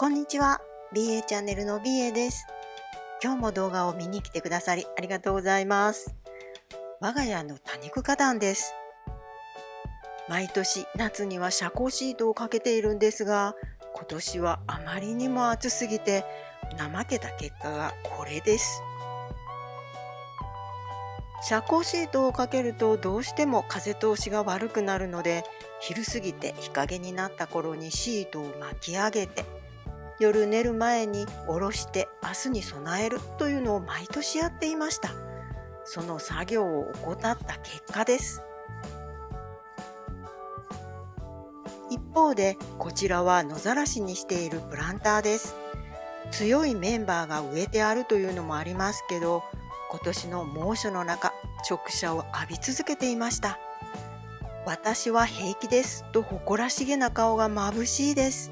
こんにちは。BA チャンネルの BA です。今日も動画を見に来てくださりありがとうございます。我が家の多肉花壇です。毎年夏には遮光シートをかけているんですが、今年はあまりにも暑すぎて怠けた結果がこれです。遮光シートをかけるとどうしても風通しが悪くなるので、昼過ぎて日陰になった頃にシートを巻き上げて、夜寝る前に下ろして明日に備えるというのを毎年やっていました。その作業を怠った結果です。一方でこちらは野ざらしにしているプランターです。強いメンバーが植えてあるというのもありますけど、今年の猛暑の中直射を浴び続けていました。私は平気ですと誇らしげな顔が眩しいです。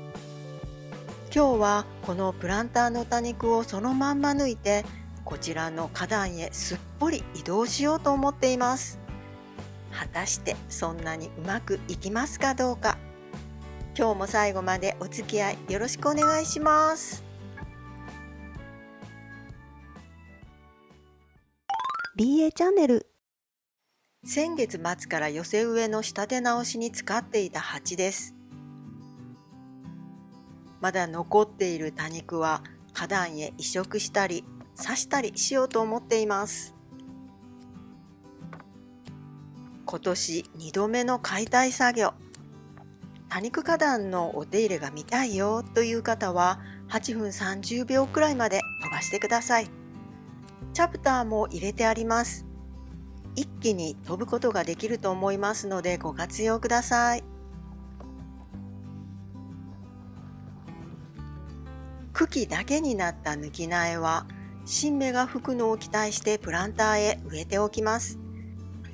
今日はこのプランターの多肉をそのまんま抜いて、こちらの花壇へすっぽり移動しようと思っています。果たしてそんなにうまくいきますかどうか。今日も最後までお付き合いよろしくお願いします。BA チャンネル。先月末から寄せ植えの仕立て直しに使っていた鉢です。まだ残っている多肉は花壇へ移植したり挿したりしようと思っています。今年2度目の解体作業。多肉花壇のお手入れが見たいよという方は8分30秒くらいまで飛ばしてください。チャプターも入れてあります。一気に飛ぶことができると思いますのでご活用ください。茎だけになった抜き苗は新芽が吹くのを期待してプランターへ植えておきます。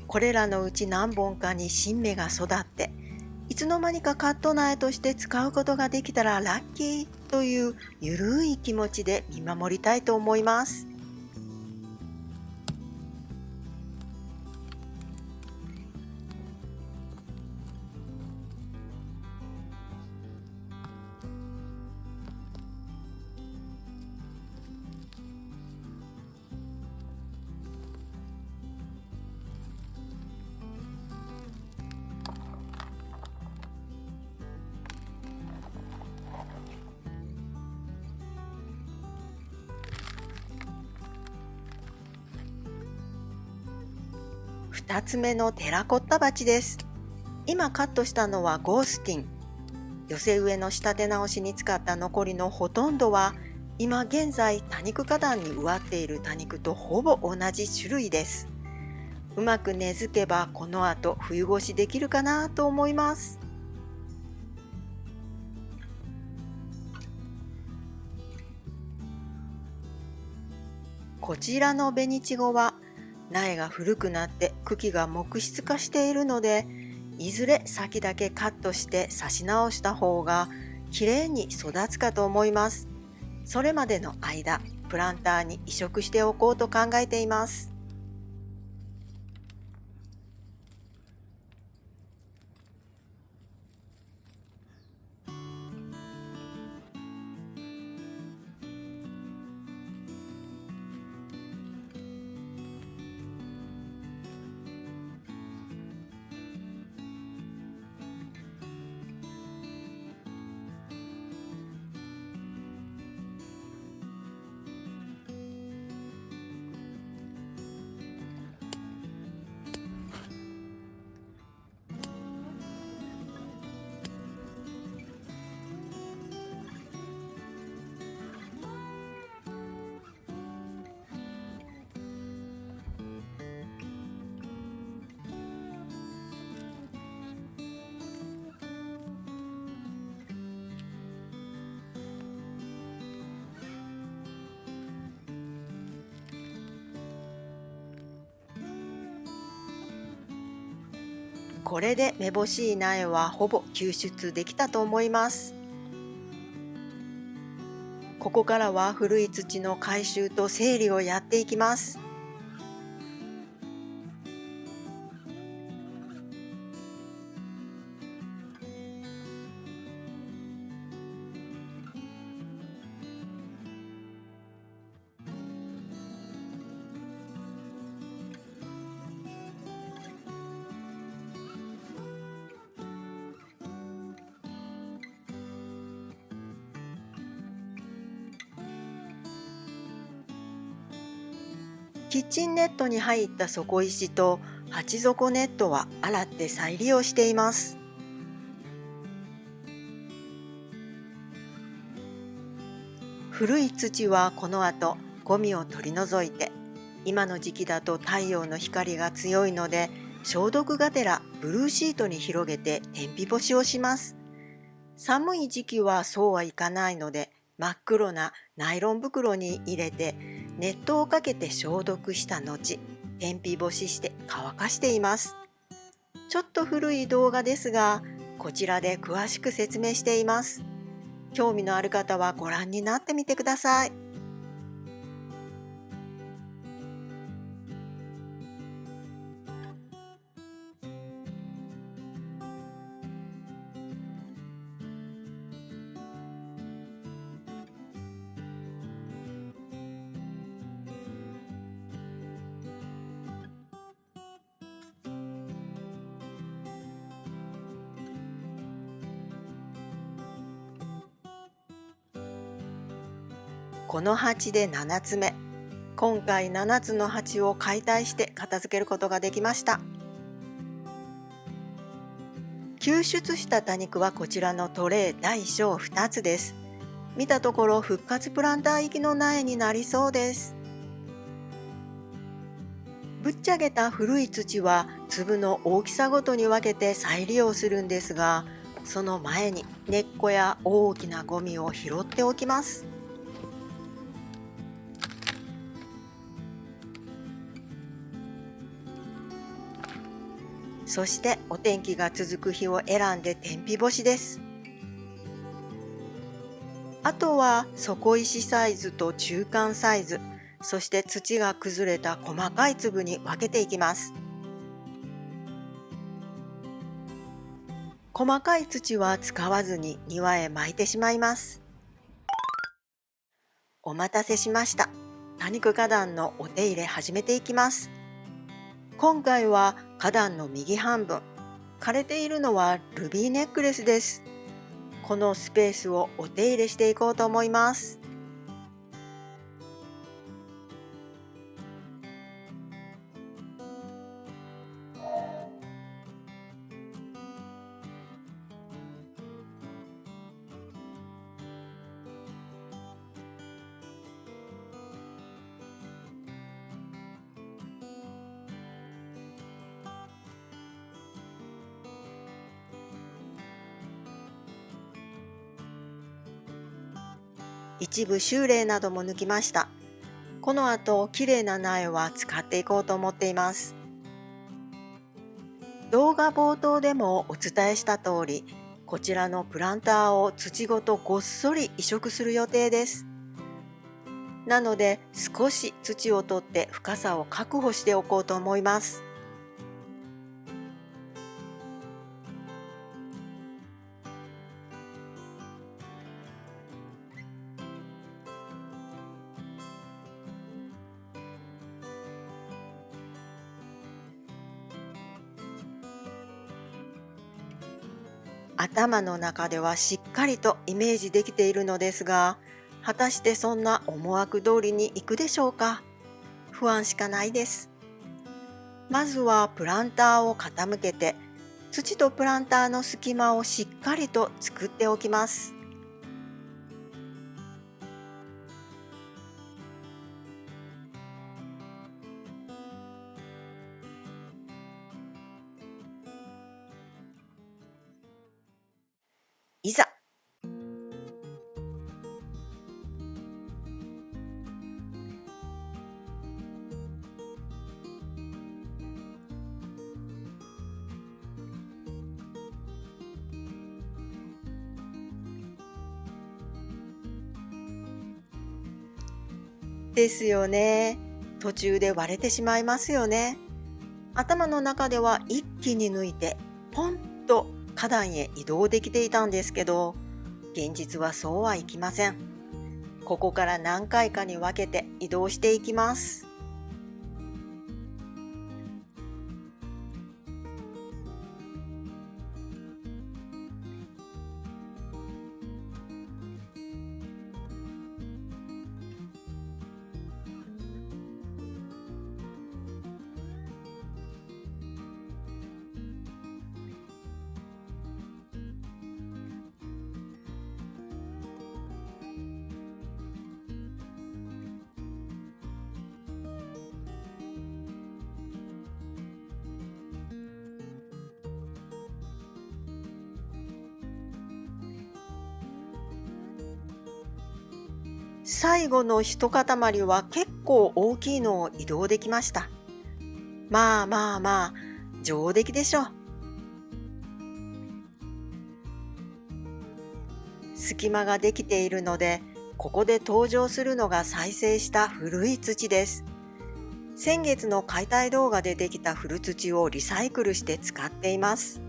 これらのうち何本かに新芽が育っていつの間にかカット苗として使うことができたらラッキーというゆるい気持ちで見守りたいと思います。2つ目のテラコッタ鉢です。今カットしたのはゴースティン。寄せ植えの仕立て直しに使った残りのほとんどは今現在多肉花壇に植わっている多肉とほぼ同じ種類です。うまく根付けばこの後冬越しできるかなと思います。こちらの紅ちごは苗が古くなって茎が木質化しているので、いずれ先だけカットして挿し直した方がきれいに育つかと思います。それまでの間プランターに移植しておこうと考えています。これでめぼしい苗はほぼ救出できたと思います。ここからは古い土の回収と整理をやっていきます。キッチンネットに入った底石と鉢底ネットは洗って再利用しています。古い土はこの後ゴミを取り除いて、今の時期だと太陽の光が強いので消毒がてらブルーシートに広げて天日干しをします。寒い時期はそうはいかないので、真っ黒なナイロン袋に入れて熱湯をかけて消毒した後、天日干しして乾かしています。ちょっと古い動画ですが、こちらで詳しく説明しています。興味のある方はご覧になってみてください。この鉢で7つ目。今回7つの鉢を解体して片付けることができました。救出した多肉はこちらのトレイ大小2つです。見たところ復活プランター行きの苗になりそうです。ぶっちゃけた古い土は粒の大きさごとに分けて再利用するんですが、その前に根っこや大きなゴミを拾っておきます。そしてお天気が続く日を選んで天日干しです。あとは底石サイズと中間サイズ、そして土が崩れた細かい粒に分けていきます。細かい土は使わずに庭へ撒いてしまいます。お待たせしました。多肉花壇のお手入れ始めていきます。今回は花壇の右半分、枯れているのはルビーネックレスです。このスペースをお手入れしていこうと思います。一部修理なども抜きました。この後、綺麗な苗は使っていこうと思っています。動画冒頭でもお伝えした通り、こちらのプランターを土ごとごっそり移植する予定です。なので、少し土を取って深さを確保しておこうと思います。頭の中ではしっかりとイメージできているのですが、果たしてそんな思惑通りにいくでしょうか。不安しかないです。まずはプランターを傾けて、土とプランターの隙間をしっかりと作っておきます。いざ。ですよね。途中で割れてしまいますよね。頭の中では一気に抜いてポンと花壇へ移動できていたんですけど、現実はそうはいきません。ここから何回かに分けて移動していきます。最後の一塊は結構大きいのを移動できました。まあまあまあ、上出来でしょう。隙間ができているので、ここで登場するのが再生した古い土です。先月の解体動画でできた古土をリサイクルして使っています。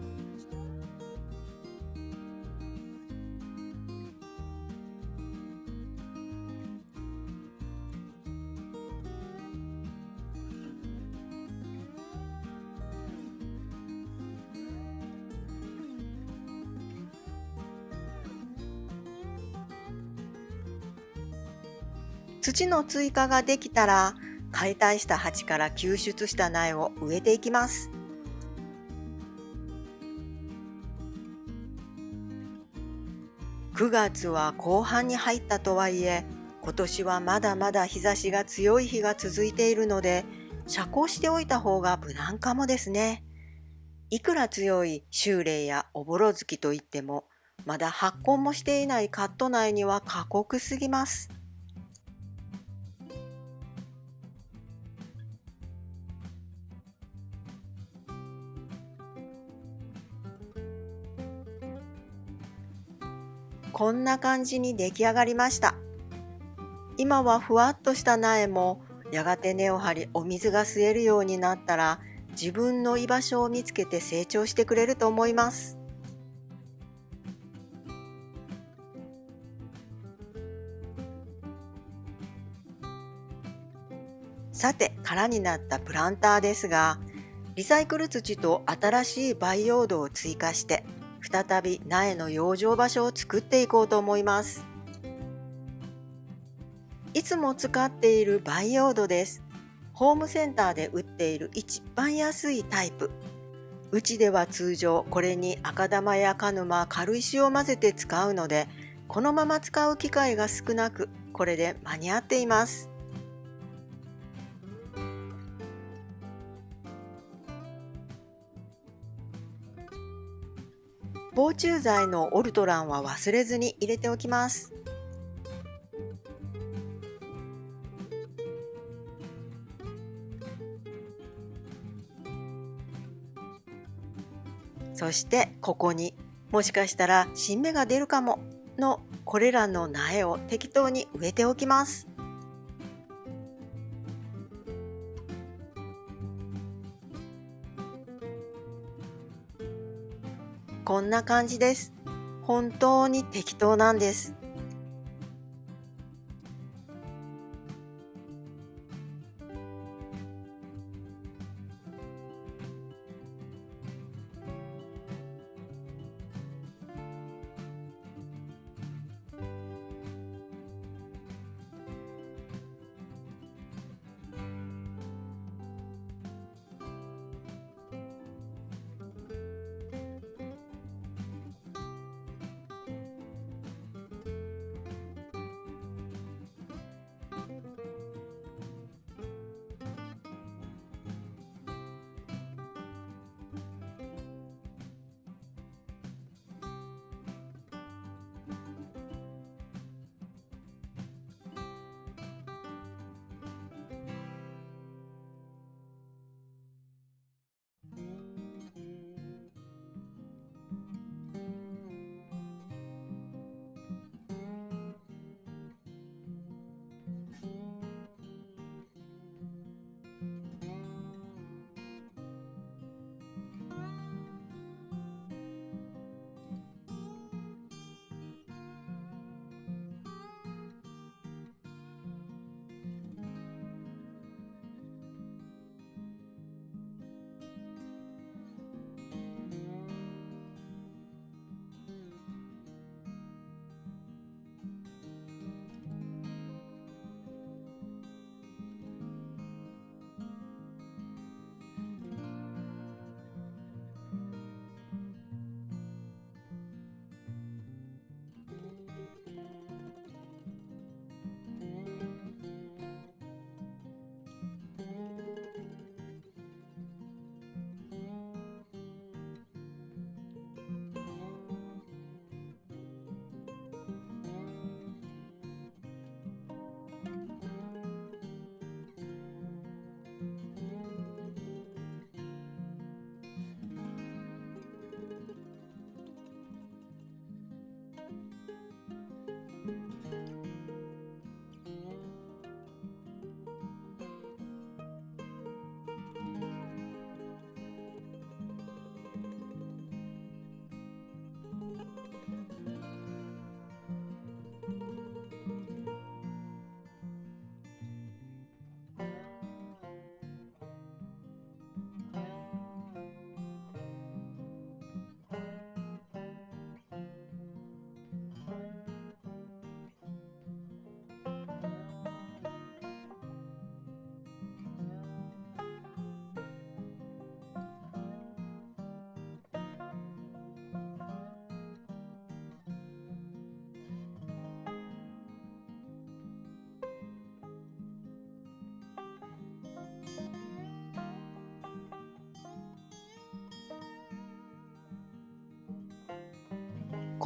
土の追加ができたら、解体した鉢から抽出した苗を植えていきます。9月は後半に入ったとはいえ、今年はまだまだ日差しが強い日が続いているので、遮光しておいた方が無難かもですね。いくら強い秋麗やおぼろ月といっても、まだ発根もしていないカット内には過酷すぎます。こんな感じに出来上がりました。今はふわっとした苗もやがて根を張りお水が吸えるようになったら、自分の居場所を見つけて成長してくれると思います。さて、空になったプランターですが、リサイクル土と新しい培養土を追加して、再び苗の養生場所を作っていこうと思います。いつも使っている培養土です。ホームセンターで売っている一番安いタイプ。うちでは通常これに赤玉や鹿沼、軽石を混ぜて使うので、このまま使う機会が少なく、これで間に合っています。防虫剤のオルトランは忘れずに入れておきます。そしてここにもしかしたら新芽が出るかものこれらの苗を適当に植えておきます。こんな感じです。本当に適当なんです。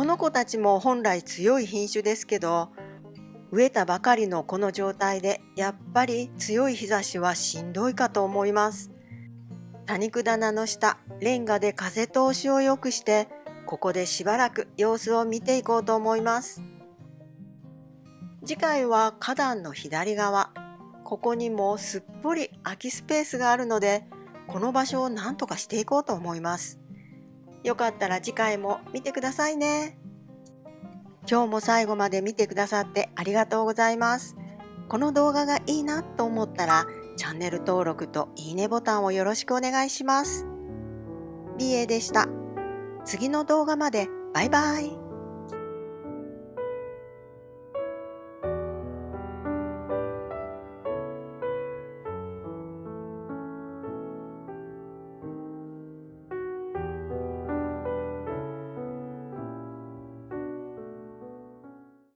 の子たちも本来強い品種ですけど、植えたばかりのこの状態でやっぱり強い日差しはしんどいかと思います。多肉棚の下、レンガで風通しを良くして、ここでしばらく様子を見ていこうと思います。次回は花壇の左側、ここにもすっぽり空きスペースがあるので、この場所を何とかしていこうと思います。よかったら次回も見てくださいね。今日も最後まで見てくださってありがとうございます。この動画がいいなと思ったら、チャンネル登録といいねボタンをよろしくお願いします。美瑛でした。次の動画までバイバイ。